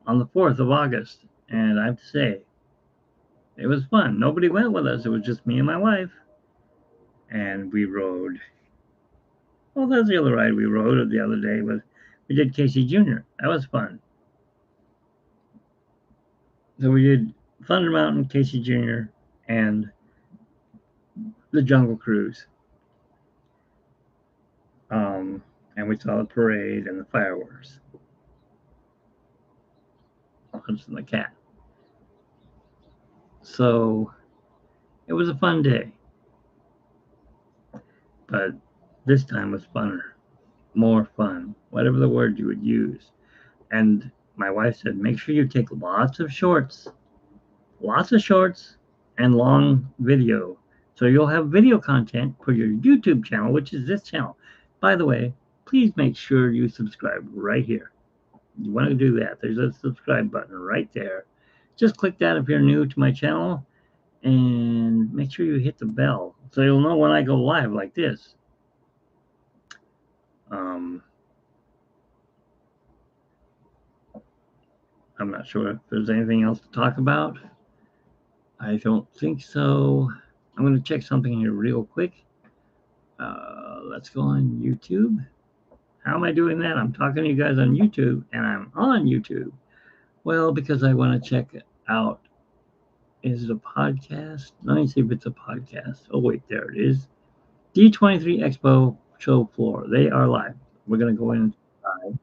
on the 4th of August. And I have to say, it was fun. Nobody went with us. It was just me and my wife. And we rode. Well, that's the other ride we rode the other day. We did Casey Jr. That was fun. So we did Thunder Mountain, Casey Jr., and the Jungle Cruise. And we saw the parade and the fireworks. Hunts and the cat. So it was a fun day. But this time was funner, more fun, whatever the word you would use. And my wife said, make sure you take lots of shorts, and long video. So you'll have video content for your YouTube channel, which is this channel. By the way, please make sure you subscribe right here. You want to do that. There's a subscribe button right there. Just click that if you're new to my channel, and make sure you hit the bell so you'll know when I go live like this. I'm not sure if there's anything else to talk about. I don't think so. I'm going to check something here real quick. Let's go on YouTube. How am I doing that? I'm talking to you guys on YouTube, and I'm on YouTube. Well, because I want to check out. Is it a podcast? Let me see if it's a podcast. Oh, wait, there it is. D23 Expo show floor. They are live. We're going to go in live.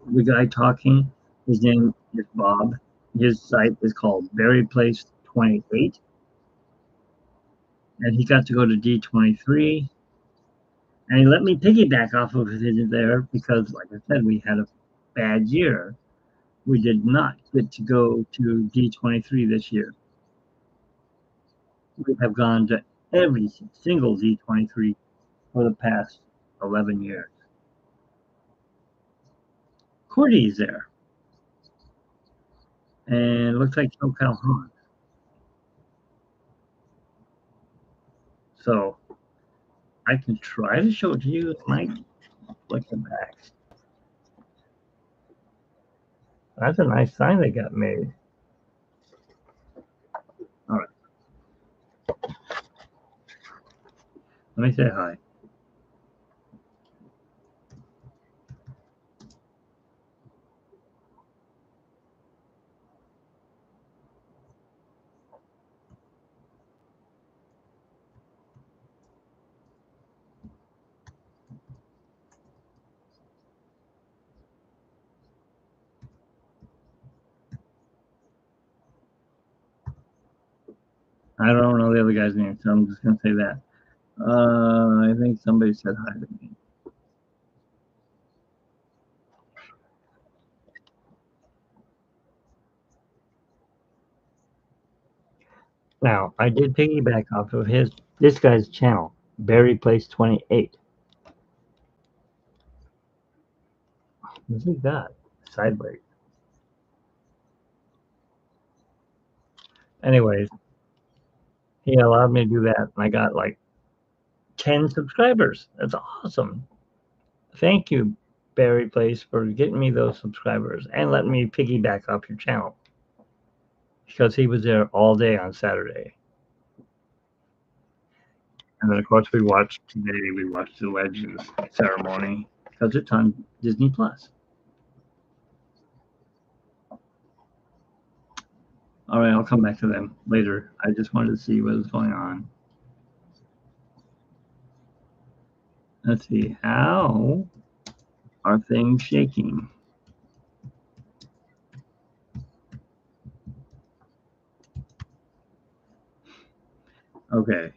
The guy talking, his name is Bob. His site is called Berry Place 28. And he got to go to D23. And he let me piggyback off of it there because, like I said, we had a bad year. We did not get to go to D23 this year. We have gone to every single D23 for the past 11 years. Cordy's there. And it looks like SoCal Han. So I can try to show it to you. It might look back. That's a nice sign they got made. All right. Let me say hi. I don't know the other guy's name, so I'm just going to say that. I think somebody said hi to me. Now, I did piggyback off of this guy's channel, Berry Place 28. What's he got? Sideways. Anyways, he allowed me to do that, and I got like 10 subscribers. That's awesome. Thank you, Berry Place, for getting me those subscribers and letting me piggyback off your channel because he was there all day on Saturday. And then, of course, we watched the Legends ceremony because it's on Disney Plus. All right, I'll come back to them later. I just wanted to see what was going on. Let's see. How are things shaking? Okay.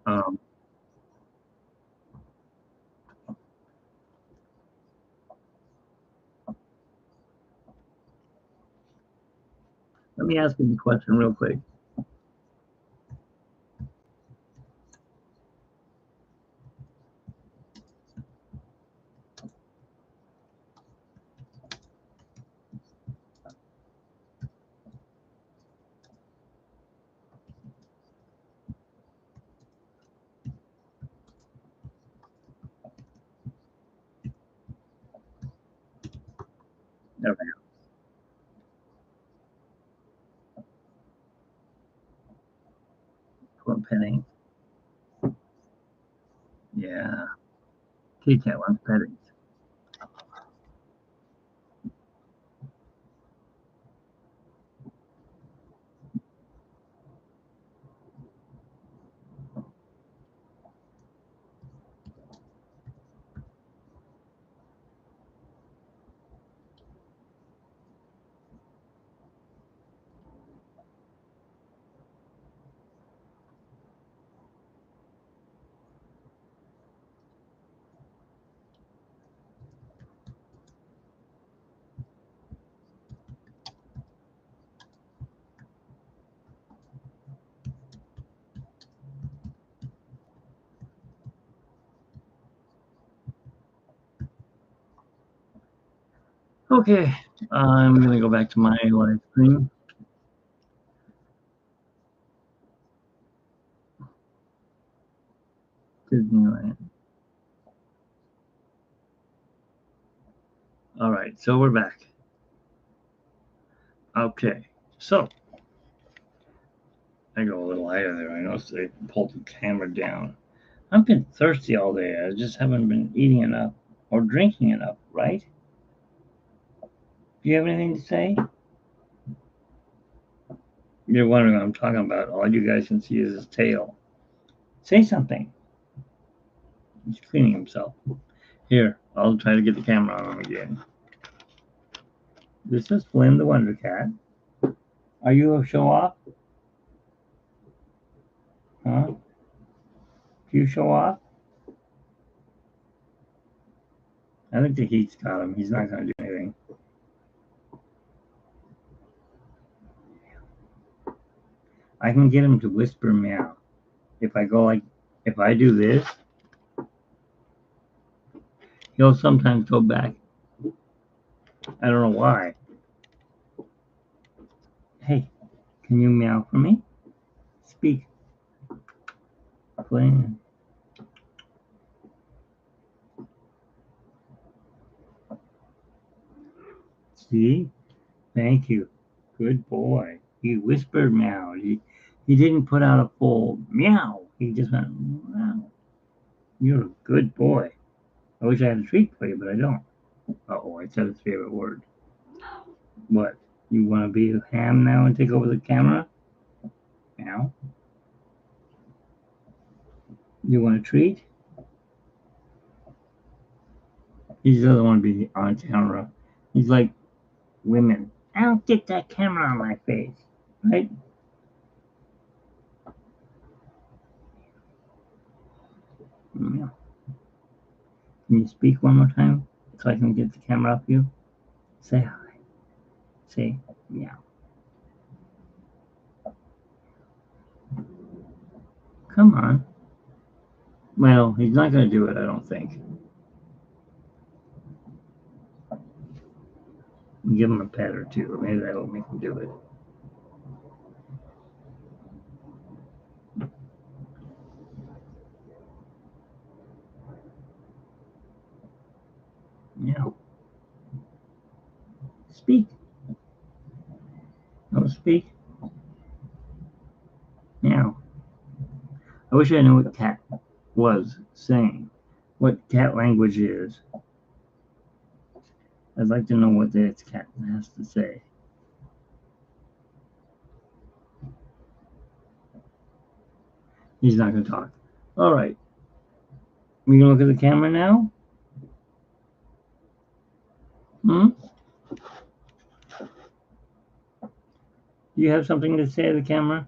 Um, Let me ask you a question real quick. Okay. One penny. Yeah. Kitty cat wants pennies. Okay. I'm going to go back to my live stream. Disneyland. All right. So we're back. Okay. So I go a little higher there. I noticed they pulled the camera down. I've been thirsty all day. I just haven't been eating enough or drinking enough, right? Do you have anything to say? You're wondering what I'm talking about. All you guys can see is his tail. Say something. He's cleaning himself. Here, I'll try to get the camera on him again. This is Flynn the Wonder Cat. Are you a show off? Huh? Do you show off? I think the heat's got him. He's not going to do anything. I can get him to whisper meow. If I go like, if I do this, he'll sometimes go back. I don't know why. Hey, can you meow for me? Speak. Flynn. See? Thank you. Good boy. He whispered meow. He didn't put out a full meow. He just went meow. You're a good boy. I wish I had a treat for you, but I don't. Oh, I said his favorite word. What? You want to be a ham now and take over the camera? Meow. You want a treat? He doesn't want to be on camera. He's like women. I don't get that camera on my face. Right? Meow. Can you speak one more time so I can get the camera off you? Say hi. Say meow. Come on. Well, he's not going to do it, I don't think. Give him a pet or two. Maybe that'll make him do it. Meow. Speak. No, speak. Meow. I wish I knew what cat was saying. What cat language is. I'd like to know what this cat has to say. He's not going to talk. All right. We can look at the camera now? Hmm? Do you have something to say to the camera?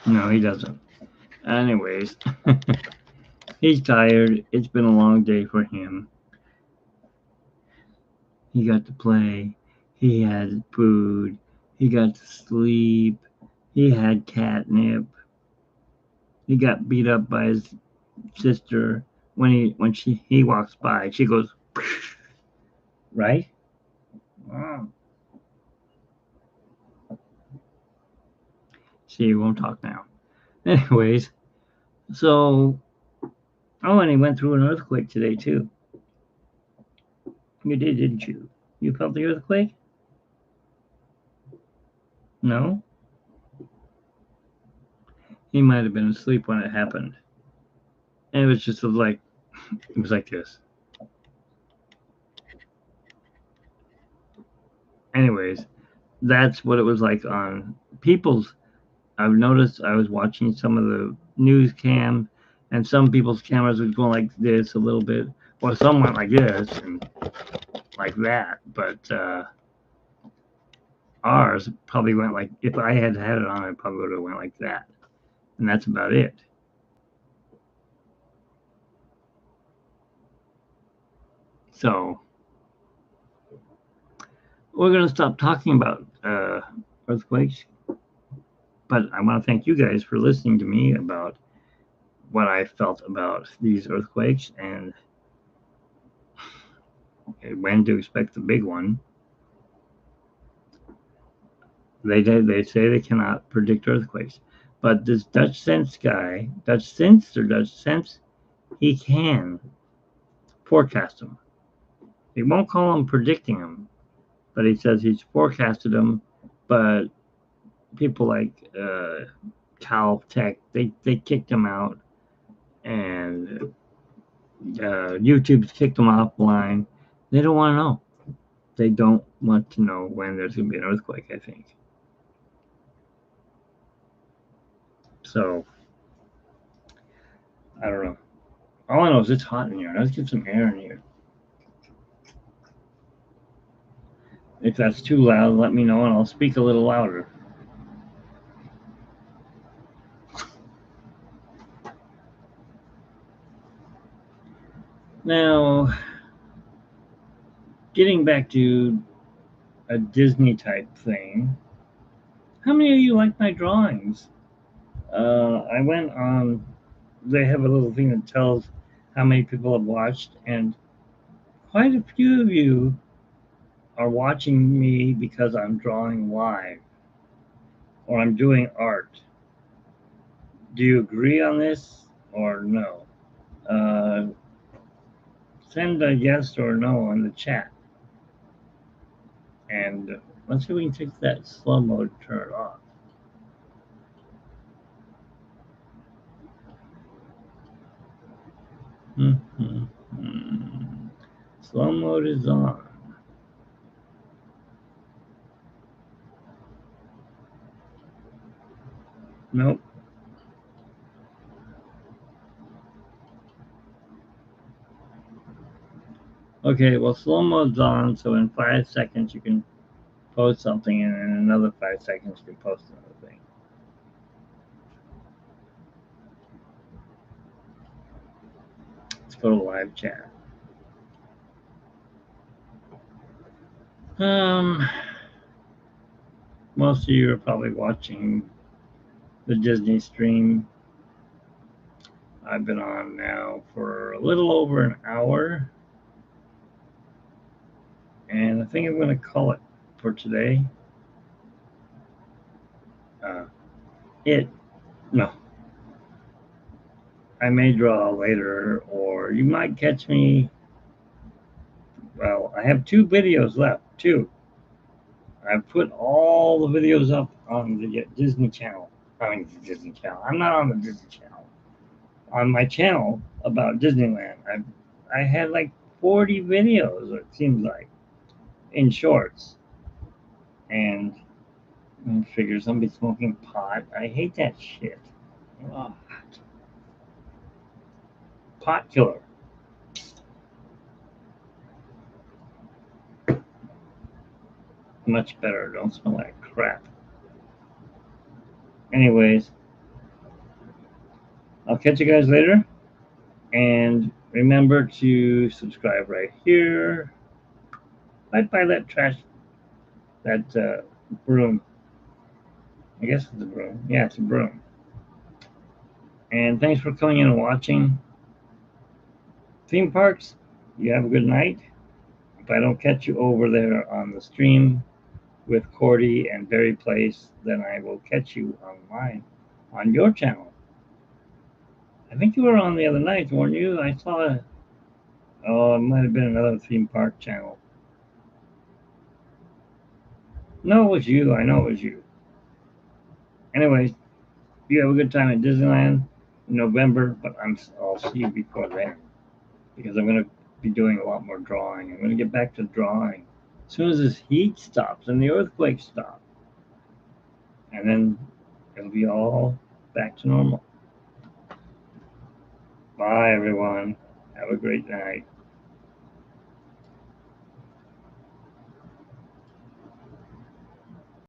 No, he doesn't. Anyways, he's tired. It's been a long day for him. He got to play. He had food. He got to sleep. He had catnip. He got beat up by his sister when he walks by. She goes, right? Oh. She won't talk now. Anyways, so and he went through an earthquake today too. You did, didn't you? You felt the earthquake? No? He might have been asleep when it happened. And it was just like it was like this. Anyways, that's what it was like on people's. I've noticed I was watching some of the news cam, and some people's cameras was going like this a little bit. Well, some went like this and like that, but ours probably went like, if I had had it on, it probably would have went like that, and that's about it. So we're gonna stop talking about earthquakes, but I want to thank you guys for listening to me about what I felt about these earthquakes and when to expect the big one. They say they cannot predict earthquakes, but this Dutch Sense guy, Dutch Sense, he can forecast them. He won't call them predicting them, but he says he's forecasted them. But people like Caltech, they kicked him out, and YouTube's kicked them offline. They don't want to know. They don't want to know when there's going to be an earthquake, I think. So, I don't know. All I know is it's hot in here. Let's get some air in here. If that's too loud, let me know and I'll speak a little louder. Now, getting back to a Disney type thing, how many of you like my drawings? I went on, they have a little thing that tells how many people have watched, and quite a few of you are watching me because I'm drawing live or I'm doing art. Do you agree on this or no? Uh, Send a yes or no in the chat. And let's see if we can take that slow mode turn off. Slow mode is on. Nope. Okay, well, slow mode's on, so in 5 seconds you can post something, and in another 5 seconds you can post another thing. Let's go to live chat. Most of you are probably watching the Disney stream. I've been on now for a little over an hour, and I think I'm going to call it for today. No, I may draw later, or you might catch me. Well, I have 2 videos left. 2. I've put all the videos up on the Disney Channel. I mean, the Disney Channel. I'm not on the Disney Channel. On my channel about Disneyland, I had like 40 videos. It seems like in shorts, and Figure somebody smoking pot. I hate that shit. Oh, pot killer. Much better. Don't smell like crap. Anyways, I'll catch you guys later. And remember to subscribe right here. Right by that trash, that broom. I guess it's a broom. Yeah, it's a broom. And thanks for coming in and watching. Theme parks, you have a good night. If I don't catch you over there on the stream with Cordy and Berry Place, then I will catch you online on your channel. I think you were on the other night, weren't you? I saw, oh, it might have been another theme park channel. No, it was you. I know it was you. Anyways, you have a good time at Disneyland in November, but I'll see you before then because I'm going to be doing a lot more drawing. I'm going to get back to drawing as soon as this heat stops and the earthquakes stop. And then it'll be all back to normal. Bye, everyone. Have a great night.